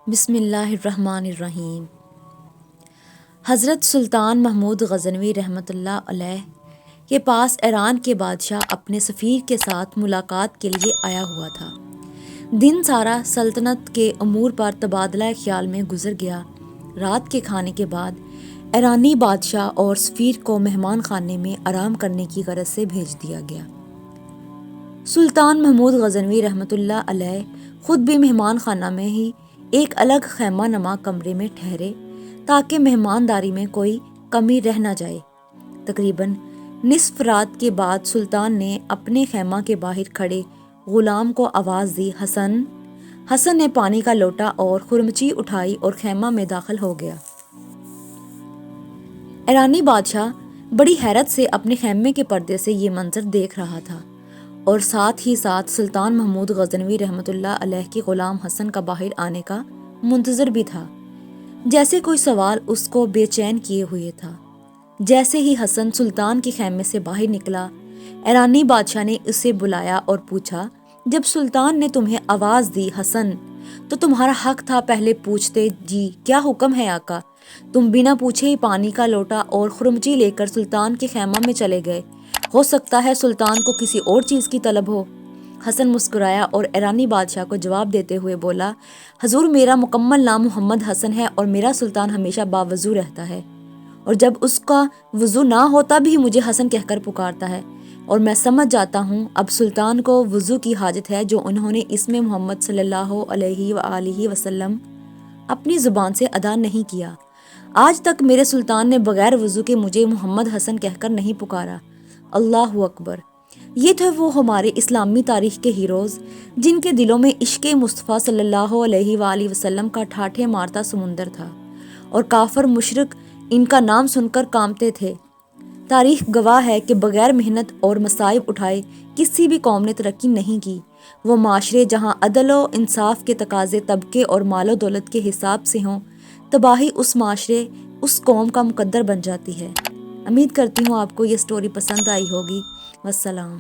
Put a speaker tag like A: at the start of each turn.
A: بسم اللہ الرحمن الرحیم۔ حضرت سلطان محمود غزنوی رحمۃ اللہ علیہ کے پاس ایران کے بادشاہ اپنے سفیر کے ساتھ ملاقات کے لیے آیا ہوا تھا۔ دن سارا سلطنت کے امور پر تبادلہ خیال میں گزر گیا۔ رات کے کھانے کے بعد ایرانی بادشاہ اور سفیر کو مہمان خانے میں آرام کرنے کی غرض سے بھیج دیا گیا۔ سلطان محمود غزنوی رحمۃ اللہ علیہ خود بھی مہمان خانہ میں ہی ایک الگ خیمہ نما کمرے میں ٹھہرے تاکہ مہمانداری میں کوئی کمی رہ نہ جائے۔ تقریباً نصف رات کے بعد سلطان نے اپنے خیمہ کے باہر کھڑے غلام کو آواز دی، حسن۔ حسن نے پانی کا لوٹا اور خرمچی اٹھائی اور خیمہ میں داخل ہو گیا۔ ایرانی بادشاہ بڑی حیرت سے اپنے خیمے کے پردے سے یہ منظر دیکھ رہا تھا اور ساتھ ہی ساتھ سلطان محمود غزنوی رحمۃ اللہ علیہ کے غلام حسن کا باہر آنے کا منتظر بھی تھا، جیسے کوئی سوال اس کو بے چین کیے ہوئے تھا۔ جیسے ہی حسن سلطان کے خیمے سے باہر نکلا، ایرانی بادشاہ نے اسے بلایا اور پوچھا، جب سلطان نے تمہیں آواز دی حسن تو تمہارا حق تھا پہلے پوچھتے، جی کیا حکم ہے آقا؟ تم بنا پوچھے ہی پانی کا لوٹا اور خرمچی لے کر سلطان کے خیمہ میں چلے گئے، ہو سکتا ہے سلطان کو کسی اور چیز کی طلب ہو۔ حسن مسکرایا اور ایرانی بادشاہ کو جواب دیتے ہوئے بولا، حضور میرا مکمل نام محمد حسن ہے اور میرا سلطان ہمیشہ باوضو رہتا ہے، اور جب اس کا وضو نہ ہوتا بھی مجھے حسن کہہ کر پکارتا ہے، اور میں سمجھ جاتا ہوں اب سلطان کو وضو کی حاجت ہے جو انہوں نے اسم محمد صلی اللہ علیہ وآلہ وسلم اپنی زبان سے ادا نہیں کیا۔ آج تک میرے سلطان نے بغیر وضو کے مجھے محمد حسن کہہ کر نہیں پکارا۔ اللہ اکبر۔ یہ تھے وہ ہمارے اسلامی تاریخ کے ہیروز جن کے دلوں میں عشق مصطفیٰ صلی اللہ علیہ وآلہ وسلم کا ٹھاٹھے مارتا سمندر تھا، اور کافر مشرک ان کا نام سن کر کانپتے تھے۔ تاریخ گواہ ہے کہ بغیر محنت اور مصائب اٹھائے کسی بھی قوم نے ترقی نہیں کی۔ وہ معاشرے جہاں عدل و انصاف کے تقاضے طبقے اور مال و دولت کے حساب سے ہوں، تباہی اس معاشرے اس قوم کا مقدر بن جاتی ہے۔ امید کرتی ہوں آپ کو یہ سٹوری پسند آئی ہوگی۔ والسلام۔